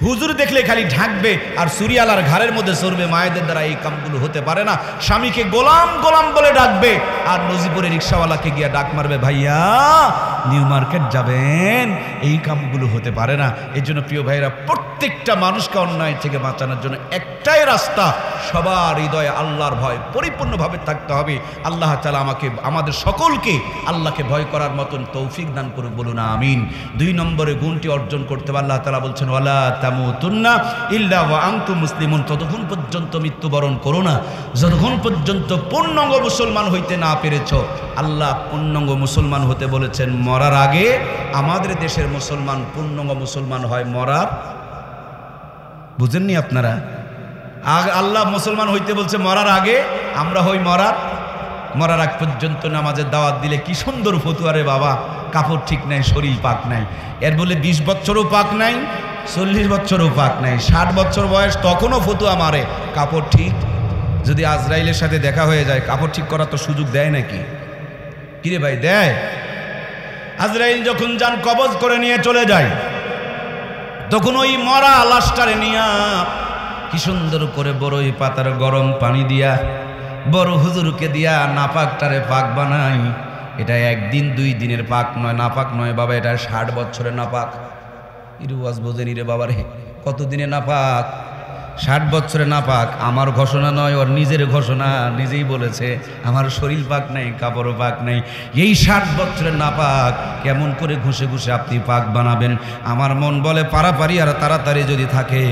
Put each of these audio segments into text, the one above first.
হুজুর দেখলে খালি ঢাকবে আর সুরিয়ালার ঘাড়ের মধ্যে চড়বে। মায়েদের দ্বারা এই কামগুলো হতে পারে না। স্বামীকে গোলাম গোলাম বলে ডাকবে আর নজিপুরে রিক্সাওয়ালাকে গিয়ে ডাক মারবে, ভাইয়া নিউ মার্কেট যাবেন। এই কামগুলো হতে পারে না। এই জন্য প্রিয় ভাইরা, প্রত্যেকটা মানুষকে অন্যায় থেকে বাঁচানোর জন্য একটাই রাস্তা, সবার হৃদয়ে আল্লাহর ভয় পরিপূর্ণভাবে থাকতে হবে। আল্লাহ তাআলা আমাদের সকলকে আল্লাহকে ভয় করার মতন তৌফিক দান করুক, বলুন আমিন। 2 নম্বরে গুণটি অর্জন করতে হবে। আল্লাহ তাআলা বলছেন, ওয়ালা তামুতুন্না ইল্লা ওয়া আনতুম মুসলিমুন। ততক্ষণ পর্যন্ত মৃত্যুবরণ করো না যতক্ষণ পর্যন্ত পূর্ণাঙ্গ মুসলমান হইতে না পেরেছ। আল্লাহ পূর্ণাঙ্গ মুসলমান হতে বলেছেন মরার আগে। আমাদের দেশের মুসলমান পূর্ণাঙ্গ মুসলমান হয় মরার, বুঝেননি আপনারা? আল্লাহ মুসলমান হইতে বলছে মরার আগে, আমরা হই মরার আগ পর্যন্ত নামাজের দাওয়াত দিলে কি সুন্দর ফতুয়া রে বাবা। কাপড় ঠিক নাই, শরীর পাক নাই, এর বলে 20 বছরও পাক নাই, 40 বছরও পাক নাই, 60 বছর বয়স তখনও ফতুয়া মারে কাপড় ঠিক। যদি আজরাইলের সাথে দেখা হয়ে যায়, কাপড় ঠিক করার তো সুযোগ দেয় নাকি? কিরে ভাই, দেয়? আজরাইল যখন যান কবজ করে নিয়ে চলে যায়, তখন ওই মরা লাশটারে নিয়া কি সুন্দর করে বড়ই পাতার গরম পানি দিয়া বড় হুজুরকে দিয়া নাপাকটারে পাক বানাই। এটা 1 দিন 2 দিনের পাক নয়, নাপাক নয় বাবা, এটা 60 বছরের নাপাক। ইরুয়াজ বোঝেনি রে বাবা রে, কত দিনে নাপাক? 60 বছরে নাপাক। আমার ঘোষণা নয়, ওর নিজের ঘোষণা, নিজেই বলেছে আমার শরীর পাক নাই, কাপড়ও পাক নাই। এই 60 বছরের নাপাক কেমন করে ঘুষে ঘুষে আপনি পাক বানাবেন? আমার মন বলে পারাপারি আর তাড়াতাড়ি যদি থাকে,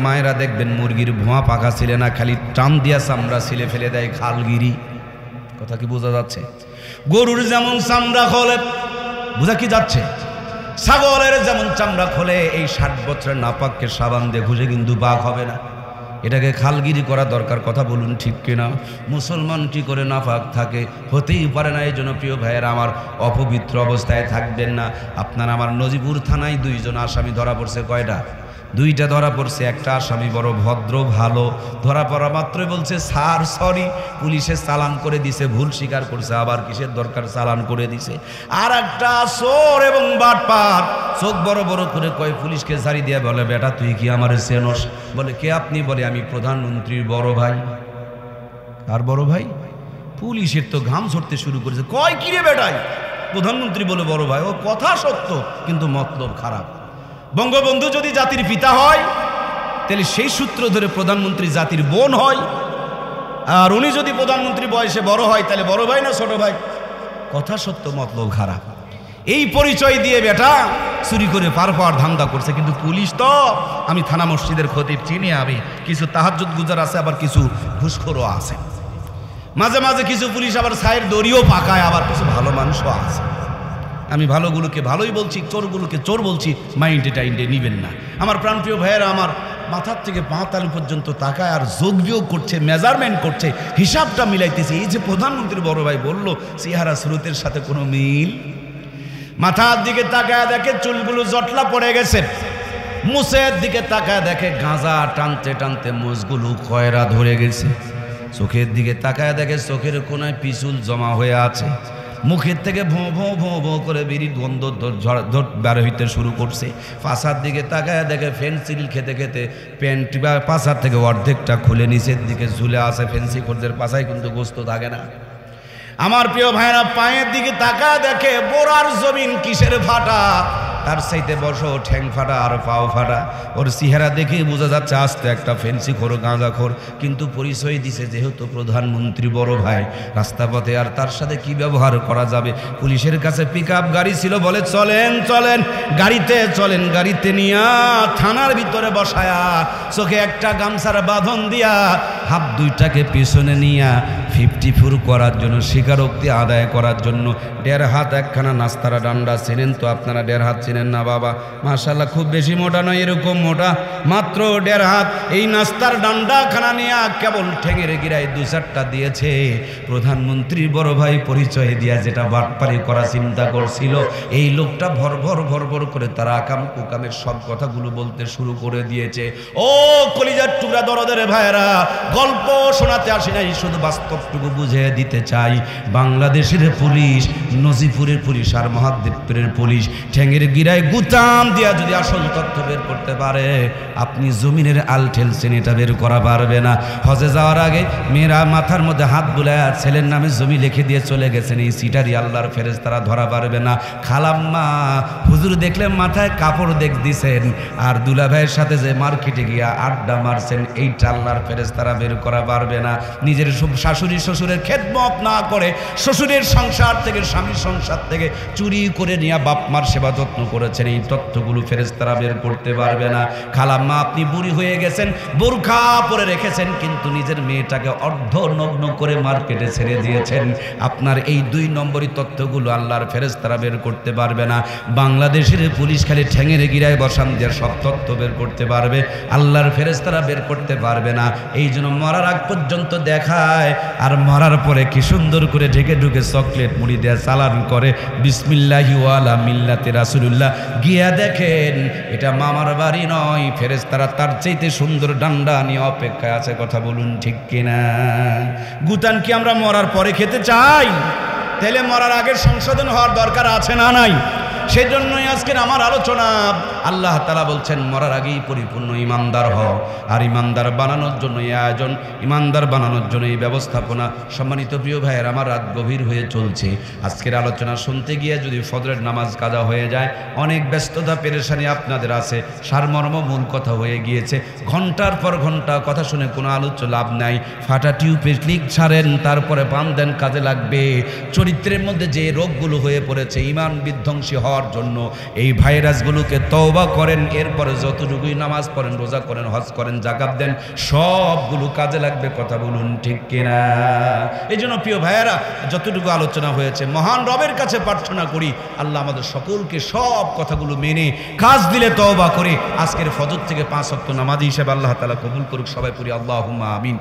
মায়েরা দেখবেন মুরগির ভুয়া পাখা ছিলে না, খালি টান দিয়া চামড়া ছিলে ফেলে দেয় খালগিরি। কথা কি বোঝা যাচ্ছে? গরুর যেমন চামড়া খোলে, বোঝা কি যাচ্ছে? ছাগলের যেমন চামড়া খোলে, এই 60 বছরের নাপাককে সাবান দিয়ে ঘুষে কিন্তু পাক হবে না। এটাকে খালগিরি করা দরকার। কথা বলুন ঠিক কিনা? মুসলমান কি করে নাপাক থাকে? হতেই পারে না। এই জন্য প্রিয় ভাইয়েরা আমার, অপবিত্র অবস্থায় থাকবেন না। আপনার আমার নজিপুর থানায় 2 জন আসামি ধরা পড়ছে। কয়টা? 2টা ধরা পড়ছে। একটা আসামি বড় ভদ্র ভালো, ধরা পড়া মাত্রই বলছে স্যার সরি, পুলিশে চালান করে দিছে, ভুল স্বীকার করছে, আবার কিসের দরকার চালান করে দিছে। আর একটা চোর এবং বাটপার, চোখ বড় বড় করে কয় পুলিশকে ঝাড়ি দিয়ে বলে, বেটা তুই কি আমার চেনস? বলে কে আপনি? বলে আমি প্রধানমন্ত্রীর বড় ভাই। আর বড় ভাই? পুলিশের তো ঘাম ঝরতে শুরু করেছে। কয় কি রে বেটাই? প্রধানমন্ত্রী বলে বড় ভাই। ও কথা সত্য, কিন্তু মতলব খারাপ। বঙ্গবন্ধু যদি জাতির পিতা হয়, তাহলে সেই সূত্র ধরে প্রধানমন্ত্রী জাতির বোন হয়। আর উনি যদি প্রধানমন্ত্রী বয়সে বড় হয়, তাহলে বড় ভাই না ছোট ভাই? কথা সত্য, মতলব খারাপ। এই পরিচয় দিয়ে বেটা চুরি করে পার পাওয়ার ধান্দা করছে। কিন্তু পুলিশ তো, আমি থানা মসজিদের খতিব চিনি, আমি কিছু তাহাজ্জুদ গুজার আছে, আবার কিছু ঘুষখোরও আছে। মাঝে মাঝে কিছু পুলিশ আবার ছায়ের দড়িও পাকায়, আবার কিছু ভালো মানুষও আছে। আমি ভালোগুলোকে ভালোই বলছি, চোরগুলোকে চোর বলছি, মাইন্ডে টাইন্ডে নিবেন না। আমার প্রাণপ্রিয় ভাইয়েরা, আমার মাথার থেকে পা তালু পর্যন্ত তাকায় আর যোগ বিয়োগ করছে, মেজারমেন্ট করছে, হিসাবটা মিলাইতেছে। এই যে প্রধানমন্ত্রীর বড় ভাই বলল, চেহারা স্রোতের সাথে কোনো মিল। মাথার দিকে তাকায় দেখে চুলগুলো জটলা পড়ে গেছে, মুছের দিকে তাকায় দেখে গাঁজা টানতে টানতে মুছগুলো কয়রা ধরে গেছে, চোখের দিকে তাকায় দেখে চোখের কোনায় পিছুল জমা হয়ে আছে, মুখের থেকে ভোঁ ভোঁ ভোঁ ভোঁ করে বিড়ির গন্ধ বের হইতে শুরু করছে। পাশার দিকে তাকায় দেখে ফেন্সিল খেতে খেতে প্যান্ট পাশার থেকে অর্ধেকটা খুলে নিচের দিকে ঝুলে আসে। ফেন্সি খোরদের পাশায় কিন্তু গোস্ত থাকে না। আমার প্রিয় ভাইরা, পায়ের দিকে তাকায় দেখে বোরার জমিন কিসের ফাটা, তার চাইতে বসো ঠ্যাং ফাটা আর পাও ফাটা। ওর চেহারা দেখে বোঝা যাচ্ছে আস্তে একটা ফেন্সি খোর, গাঁজাখোর, কিন্তু পরিচয় দিছে যেহেতু প্রধানমন্ত্রী বড় ভাই। রাস্তাপথে আর তার সাথে কি ব্যবহার করা যাবে? পুলিশের কাছে পিকআপ গাড়ি ছিল, বলে চলেন চলেন গাড়িতে চলেন, গাড়িতে নিয়া থানার ভিতরে বসায়া চোখে একটা গামছার বাঁধন দিয়া হাত 2টাকে পিছনে নিয়া 54 করার জন্য, স্বীকারোক্তি আদায় করার জন্য 1.5 হাত একখানা নাস্তারা ডান্ডা। চেনেন তো আপনারা 1.5 হাত? চেনেন না বাবা? মাশাআল্লাহ, খুব বেশি মোটা নয়, এরকম মোটা, মাত্র 1.5 হাত। এই নাস্তার ডান্ডা খানা নিয়ে কেবল ঠেঙের গিরায় 2-4টা দিয়েছে। প্রধানমন্ত্রীর বড় ভাই পরিচয় দিয়া যেটা বাটপারি করা চিন্তা করছিল, এই লোকটা ভর ভর করে তার আকাম কুকামের সব কথাগুলো বলতে শুরু করে দিয়েছে। ও কলিজার টুকরা দরদের ভাইয়েরা, গল্প শোনাতে আসি নাই, শুধু বাস্তব সবটুকু বুঝিয়ে দিতে চাই। বাংলাদেশের পুলিশ, নজিপুরের পুলিশ আর মহাদেবপুরের পুলিশ ঠ্যাঙের গিরায় গুতাম দিয়া যদি আসল তথ্য বের করতে পারে, আপনি জমিনের আল ঠেলছেন, এটা বের করা পারবে না। হজে যাওয়ার আগে মেয়েরা মাথার মধ্যে হাত বুলায় ছেলের নামে জমি লিখে দিয়ে চলে গেছেন, এই সিটারি আল্লাহর ফেরেশতারা ধরা পারবে না। খালাম্মা হুজুর দেখলে মাথায় কাপড় দেখ দিছেন, আর দুলা ভাইয়ের সাথে যে মার্কেটে গিয়া আড্ডা মারছেন, এইটা আল্লাহর ফেরেশতারা বের করা পারবে না। নিজের শাশুড়ি শ্বশুরের খেদমত না করে, শ্বশুরের সংসার থেকে, স্বামীর সংসার থেকে চুরি করে নিয়ে বাপ মার সেবা যত্ন করেছেন, এই তথ্যগুলো ফেরেশতারা বের করতে পারবে না। খালাম্মা আপনি বুড়ি হয়ে গেছেন, বোরখা পরে রেখেছেন, কিন্তু নিজের মেয়েটাকে অর্ধনগ্ন করে মার্কেটে ছেড়ে দিয়েছেন। আপনার এই 2 নম্বরই তথ্যগুলো আল্লাহর ফেরেশতারা বের করতে পারবে না। বাংলাদেশের পুলিশ খালি ঠ্যাঙের গিরায় বসান দিয়ে সব তথ্য বের করতে পারবে, আল্লাহর ফেরেশতারা বের করতে পারবে না। এই জন্য মরার আগ পর্যন্ত দেখায়, আর মরার পরে কি সুন্দর করে ঢেকে ঢুকে চকলেট মুড়ি দেয়া চালান করে, বিসমিল্লাহি ওয়ালা মিল্লাতে রাসূলুল্লাহ। গিয়া দেখেন এটা মামার বাড়ি নয়, ফেরেশতারা তার চাইতে সুন্দর ডান্ডা নিয়ে অপেক্ষায় আছে। কথা বলুন ঠিক কিনা? গুতান কি আমরা মরার পরে খেতে চাই? তাহলে মরার আগের সংশোধন হওয়ার দরকার আছে না নাই? সেই জন্যই আজকের আমার আলোচনা। আল্লাহ তাআলা বলছেন মরার আগেই পরিপূর্ণ ইমানদার হও, আর ইমানদার বানানোর জন্য এই আয়োজন, ইমানদার বানানোর জন্য এই ব্যবস্থাপনা। সম্মানিত প্রিয় ভাইয়ের, আমার রাত গভীর হয়ে চলছে। আজকের আলোচনা শুনতে গিয়ে যদি ফজরের নামাজ কাজা হয়ে যায়, অনেক ব্যস্ততা পেরেশানি আপনাদের আছে, সারমর্ম মূল কথা হয়ে গিয়েছে। ঘন্টার পর ঘন্টা কথা শুনে কোনো আলোচ্য লাভ নাই। ফাটা টিউবে ক্লিক ছাড়েন, তারপরে পাম দেন, কাজে লাগবে। চরিত্রের মধ্যে যে রোগগুলো হয়ে পড়েছে ইমান বিধ্বংসী হওয়ার জন্য, এই ভাইরাসগুলোকে তওবা করেন, এরপরে যতটুকুই নামাজ পড়েন, রোজা করেন, হজ করেন, যাকাত দেন, সবগুলো কাজে লাগবে। কথা বলুন ঠিক কিনা? এই জন্য প্রিয় ভাইয়েরা, যতটুকু আলোচনা হয়েছে মহান রবের কাছে প্রার্থনা করি আল্লাহ আমাদের সকলকে সব কথাগুলো মেনে কাজ দিলে তওবা করে আজকের ফজর থেকে 5 ওয়াক্ত নামাজ হিসেবে আল্লাহ তাআলা কবুল করুক। সবাই পড়ি আল্লাহুম্মা আমিন।